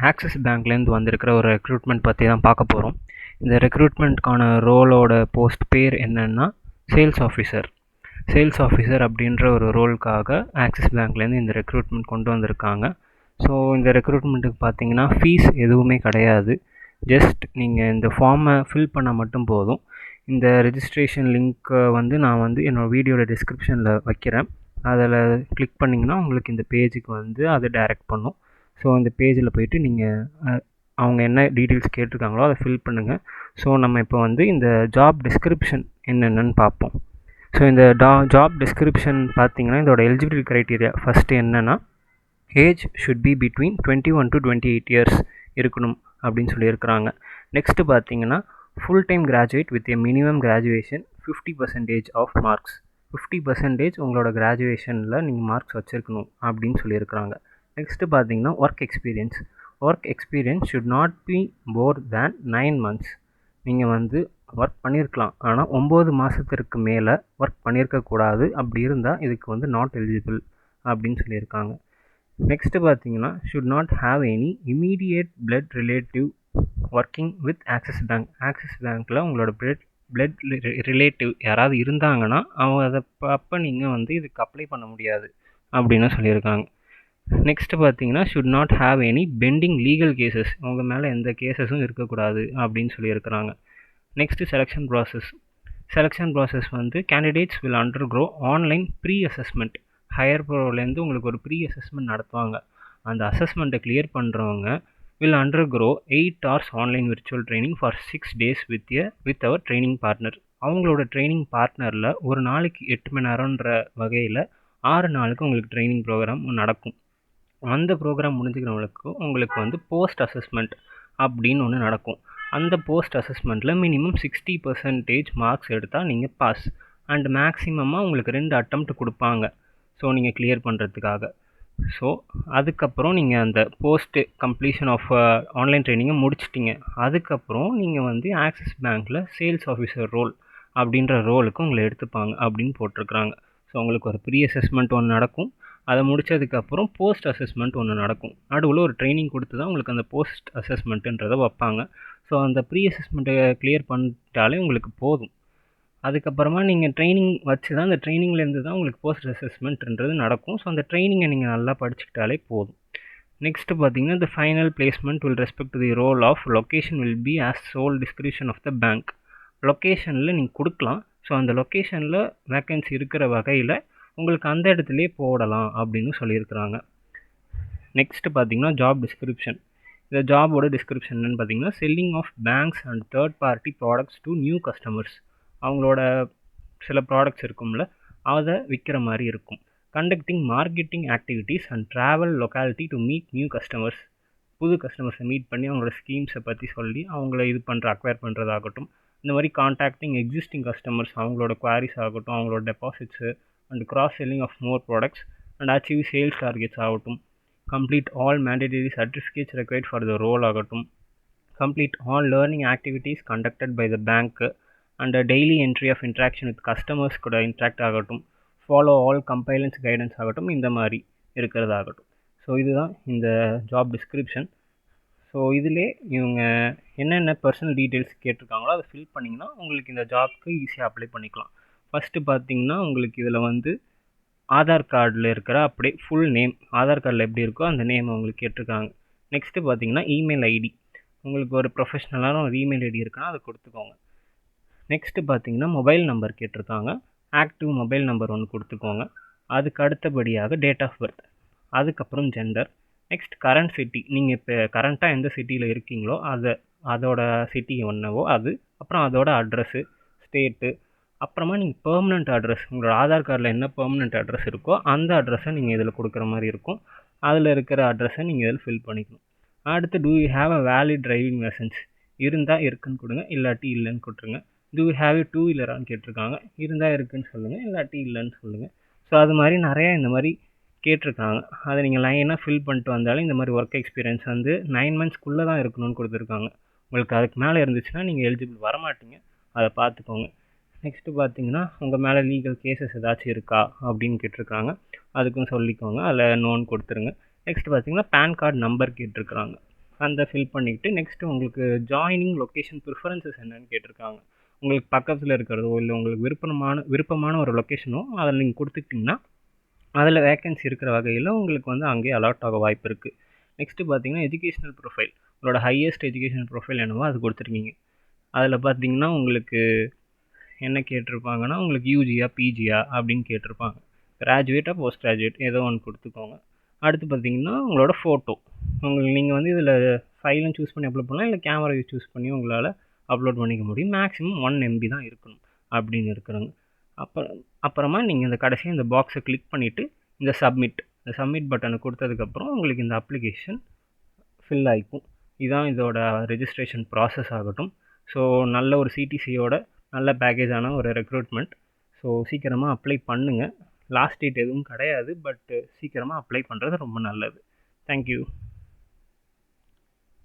Axis பேங்க்லேருந்து வந்திருக்கிற ஒரு ரெக்ரூட்மெண்ட் பற்றி தான் பார்க்க போகிறோம். இந்த ரெக்ரூட்மெண்ட்க்கான ரோலோட போஸ்ட் பேர் என்னென்னா சேல்ஸ் ஆஃபீஸர். சேல்ஸ் ஆஃபீஸர் அப்படின்ற ஒரு ரோலுக்காக ஆக்சிஸ் பேங்க்லேருந்து இந்த ரெக்ரூட்மெண்ட் கொண்டு வந்திருக்காங்க. ஸோ இந்த ரெக்ரூட்மெண்ட்டுக்கு பார்த்தீங்கன்னா ஃபீஸ் எதுவுமே கிடையாது. ஜஸ்ட் நீங்கள் இந்த ஃபார்மை ஃபில் பண்ணால் மட்டும் போதும். இந்த ரெஜிஸ்ட்ரேஷன் லிங்க்கை நான் என்னோடய வீடியோட டிஸ்கிரிப்ஷனில் வைக்கிறேன். அதில் கிளிக் பண்ணிங்கன்னா உங்களுக்கு இந்த பேஜுக்கு அது டைரக்ட் பண்ணும். ஸோ இந்த பேஜில் போய்ட்டு நீங்கள் அவங்க என்ன டீட்டெயில்ஸ் கேட்டிருக்காங்களோ அதை ஃபில் பண்ணுங்கள். ஸோ நம்ம இப்போ இந்த ஜாப் டிஸ்கிரிப்ஷன் என்னென்னு பார்ப்போம். ஸோ இந்த ஜாப் டிஸ்கிரிப்ஷன் பார்த்தீங்கன்னா இதோட எலிஜிபிலிட்டி க்ரைட்டீரியா ஃபஸ்ட்டு என்னென்னா age should be between 21 to 28 years இருக்கணும் அப்படின்னு சொல்லியிருக்கிறாங்க. நெக்ஸ்ட்டு பார்த்தீங்கன்னா full time graduate with a minimum graduation 50% of marks. 50% உங்களோட கிராஜுவேஷனில் நீங்கள் மார்க்ஸ் வச்சுருக்கணும் அப்படின்னு சொல்லியிருக்கிறாங்க. நெக்ஸ்ட்டு பார்த்தீங்கன்னா work experience should not be more than 9 months. நீங்கள் ஒர்க் பண்ணியிருக்கலாம், ஆனால் 9 மாதத்திற்கு மேலே ஒர்க் பண்ணியிருக்கக்கூடாது. அப்படி இருந்தால் இதுக்கு நாட் எலிஜிபிள் அப்படின்னு சொல்லியிருக்காங்க. நெக்ஸ்ட்டு பார்த்தீங்கன்னா should not have any immediate blood relative working with Axis bank. Axis பேங்க்கில் உங்களோட பிளட் ரிலேட்டிவ் யாராவது இருந்தாங்கன்னா அவங்க அதை அப்போ நீங்கள் இதுக்கு அப்ளை பண்ண முடியாது அப்படின்னு சொல்லியிருக்காங்க. நெக்ஸ்ட்டு பார்த்தீங்கன்னா should not have any pending legal cases. உங்கள் மேலே எந்த கேசஸும் இருக்கக்கூடாது அப்படின்னு சொல்லியிருக்கிறாங்க. Next selection process candidates will undergo online pre assessment. Hire ப்ரோலேருந்து உங்களுக்கு ஒரு ப்ரீ அசஸ்மெண்ட் நடத்துவாங்க. அந்த அசஸ்மெண்ட்டை கிளியர் பண்ணுறவங்க will undergo 8 hours online virtual training for 6 days with our training partner. அவங்களோட ட்ரைனிங் பார்ட்னரில் ஒரு நாளைக்கு 8 மணி நேரம்ன்ற வகையில் 6 நாளுக்கு உங்களுக்கு ட்ரைனிங் ப்ரோக்ராம் நடக்கும். அந்த ப்ரோக்ராம் முடிஞ்சுக்கிறவங்களுக்கு உங்களுக்கு போஸ்ட் அசஸ்மெண்ட் அப்படின்னு ஒன்று நடக்கும். அந்த போஸ்ட் அசஸ்மெண்ட்டில் மினிமம் 60% மார்க்ஸ் எடுத்தால் நீங்கள் பாஸ். அண்ட் மேக்ஸிமமாக உங்களுக்கு 2 attempt கொடுப்பாங்க. ஸோ நீங்கள் கிளியர் பண்ணுறதுக்காக. ஸோ அதுக்கப்புறம் நீங்கள் அந்த போஸ்ட்டு கம்ப்ளீஷன் ஆஃப் ஆன்லைன் ட்ரைனிங்கை முடிச்சிட்டிங்க. அதுக்கப்புறம் நீங்கள் ஆக்சிஸ் பேங்க்கில் சேல்ஸ் ஆஃபீஸர் ரோல் அப்படின்ற ரோலுக்கு உங்களை எடுத்துப்பாங்க அப்படின்னு போட்டிருக்கிறாங்க. ஸோ உங்களுக்கு ஒரு ப்ரீ அசஸ்மெண்ட் ஒன்று நடக்கும். அதை முடித்ததுக்கப்புறம் போஸ்ட் அசஸ்மெண்ட் ஒன்று நடக்கும். நடுவில் ஒரு ட்ரைனிங் கொடுத்து தான் உங்களுக்கு அந்த போஸ்ட் அசஸ்மெண்ட்டுன்றதை வைப்பாங்க. ஸோ அந்த ப்ரீ அசஸ்மெண்ட்டை கிளியர் பண்ணிட்டாலே உங்களுக்கு போதும். அதுக்கப்புறமா நீங்கள் ட்ரைனிங் வச்சு தான் அந்த ட்ரைனிங்லேருந்து தான் உங்களுக்கு போஸ்ட் அசஸ்மெண்ட்ன்றது நடக்கும். ஸோ அந்த ட்ரைனிங்கை நீங்கள் நல்லா படிச்சுக்கிட்டாலே போதும். நெக்ஸ்ட்டு பார்த்தீங்கன்னா the final placement will respect to the role of location will be as sole discretion of the bank. லொக்கேஷனில் நீங்கள் கொடுக்கலாம். ஸோ அந்த லொக்கேஷனில் வேக்கன்சி இருக்கிற வகையில் உங்களுக்கு அந்த இடத்துலையே போடலாம் அப்படின்னு சொல்லியிருக்கிறாங்க. நெக்ஸ்ட்டு பார்த்தீங்கன்னா ஜாப் டிஸ்கிரிப்ஷன். இந்த ஜாபோட டிஸ்கிரிப்ஷன் என்னென்னு பார்த்தீங்கன்னா selling of banks and third party products to new customers. அவங்களோட சில ப்ராடக்ட்ஸ் இருக்கும்ல, அதை விற்கிற மாதிரி இருக்கும். Conducting marketing activities and travel locality to meet new customers. புது கஸ்டமர்ஸை மீட் பண்ணி அவங்களோட ஸ்கீம்ஸை பற்றி சொல்லி அவங்கள அக்வயர் பண்ணுறதாகட்டும். இந்த மாதிரி கான்டாக்டிங் எக்ஸிஸ்டிங் கஸ்டமர்ஸ், அவங்களோட குவாரிஸ் ஆகட்டும், அவங்களோட deposits and cross selling of more products and achieve sales targets ஆகட்டும். Complete all mandatory certificates required for the role ஆகட்டும். Complete all learning activities conducted by the bank and daily entry of interaction with customers கூட interact ஆகட்டும். Follow all compliance guidance ஆகட்டும். இந்த மாதிரி இருக்கிறதாகட்டும். So இதுதான் இந்த job description. So இதிலே இவங்க என்னென்ன பர்சனல் டீட்டெயில்ஸ் கேட்டிருக்காங்களோ அதை ஃபில் பண்ணிங்கன்னா உங்களுக்கு இந்த ஜாப்க்கு ஈஸியாக அப்ளை பண்ணிக்கலாம். ஃபஸ்ட்டு பார்த்தீங்கன்னா உங்களுக்கு இதில் ஆதார் கார்டில் இருக்கிற அப்படியே ஃபுல் நேம், ஆதார் கார்டில் எப்படி இருக்கோ அந்த நேம் உங்களுக்கு கேட்டிருக்காங்க. நெக்ஸ்ட்டு பார்த்தீங்கன்னா இமெயில் ஐடி. உங்களுக்கு ஒரு ப்ரொஃபஷ்னலான ஒரு இமெயில் ஐடி இருக்குன்னா அதை கொடுத்துக்கோங்க. நெக்ஸ்ட்டு பார்த்தீங்கன்னா மொபைல் நம்பர் கேட்டிருக்காங்க. ஆக்டிவ் மொபைல் நம்பர் ஒன்று கொடுத்துக்கோங்க. அதுக்கு அடுத்தபடியாக டேட் ஆஃப் பர்த், அதுக்கப்புறம் ஜெண்டர். நெக்ஸ்ட் கரண்ட் சிட்டி, நீங்கள் இப்போ கரண்ட்டாக எந்த சிட்டியில் இருக்கீங்களோ அதோட சிட்டி என்னவோ அது, அப்புறம் அதோட அட்ரஸ்ஸு, ஸ்டேட்டு, அப்புறமா நீங்கள் பெர்மனண்ட் அட்ரஸ், உங்களோட ஆதார் கார்டில் என்ன பெர்மனண்ட் அட்ரஸ் இருக்கோ அந்த அட்ரஸை நீங்கள் இதில் கொடுக்குற மாதிரி இருக்கும். அதில் இருக்கிற அட்ரஸை நீங்கள் இதில் ஃபில் பண்ணிக்கணும். அடுத்து do you have a valid driving licence இருந்தால் இருக்குன்னு கொடுங்க, இல்லாட்டி இல்லைன்னு கொடுத்துருங்க. டூ யூ ஹேவ் டூ வீலரான்னு கேட்டிருக்காங்க. இருந்தால் இருக்குன்னு சொல்லுங்கள், இல்லாட்டி இல்லைன்னு சொல்லுங்கள். ஸோ அது மாதிரி நிறையா இந்த மாதிரி கேட்டிருக்காங்க. அதை நீங்கள் லைனாக ஃபில் பண்ணிட்டு வந்தாலும் இந்த மாதிரி ஒர்க் எக்ஸ்பீரியன்ஸ் 9 monthsக்குள்ளே தான் இருக்கணும்னு கொடுத்துருக்காங்க. உங்களுக்கு அதுக்கு மேலே இருந்துச்சுன்னா நீங்கள் எலிஜிபிள் வரமாட்டீங்க, அதை பார்த்துக்கோங்க. நெக்ஸ்ட்டு பார்த்தீங்கன்னா உங்கள் மேலே லீகல் கேசஸ் ஏதாச்சும் இருக்கா அப்படின்னு கேட்டிருக்காங்க. அதுக்கும் சொல்லிக்கோங்க, அதில் நோன் கொடுத்துருங்க. நெக்ஸ்ட் பார்த்தீங்கன்னா பேன் கார்டு நம்பர் கேட்டிருக்கிறாங்க. அந்த ஃபில் பண்ணிவிட்டு நெக்ஸ்ட்டு உங்களுக்கு ஜாயினிங் லொக்கேஷன் ப்ரிஃபரன்சஸ் என்னன்னு கேட்டிருக்காங்க. உங்களுக்கு பக்கத்தில் இருக்கிறதோ இல்லை உங்களுக்கு விருப்பமான ஒரு லொக்கேஷனோ அதில் நீங்கள் கொடுத்துக்கிட்டிங்கன்னா அதில் வேக்கன்சி இருக்கிற வகையில் உங்களுக்கு வந்து அங்கேயே அலாட் ஆக வாய்ப்பு இருக்குது. நெக்ஸ்ட்டு பார்த்தீங்கன்னா எஜுகேஷனல் ப்ரொஃபைல், உங்களோட ஹையஸ்ட் எஜுகேஷனல் ப்ரொஃபைல் என்னவோ அது கொடுத்துருக்கீங்க. அதில் பார்த்தீங்கன்னா உங்களுக்கு என்ன கேட்டிருப்பாங்கன்னா உங்களுக்கு யூஜியா பிஜியா அப்படின்னு கேட்டிருப்பாங்க. கிராஜுவேட்டாக போஸ்ட் கிராஜுவேட் ஏதோ ஒன்று கொடுத்துக்கோங்க. அடுத்து பார்த்தீங்கன்னா உங்களோட ஃபோட்டோ, நீங்கள் வந்து இதில் ஃபைலும் சூஸ் பண்ணி அப்லோட் பண்ணலாம், இல்லை கேமரா சூஸ் பண்ணி உங்களால் அப்லோட் பண்ணிக்க முடியும். மேக்ஸிமம் 1 MB தான் இருக்கணும் அப்படின்னு இருக்கிறாங்க. அப்புறமா நீங்கள் இந்த கடைசியாக இந்த பாக்ஸை கிளிக் பண்ணிவிட்டு இந்த சப்மிட் பட்டனை கொடுத்ததுக்கப்புறம் உங்களுக்கு இந்த அப்ளிகேஷன் ஃபில் ஆகிக்கும். இதுதான் இதோட ரெஜிஸ்ட்ரேஷன் ப்ராசஸ் ஆகட்டும். ஸோ நல்ல ஒரு சிடிசியோட நல்ல பேக்கேஜான ஒரு ரெக்ரூட்மெண்ட். ஸோ சீக்கிரமாக அப்ளை பண்ணுங்கள். லாஸ்ட் டேட் எதுவும் கிடையாது, பட் சீக்கிரமாக அப்ளை பண்ணுறது ரொம்ப நல்லது. தேங்க்யூ.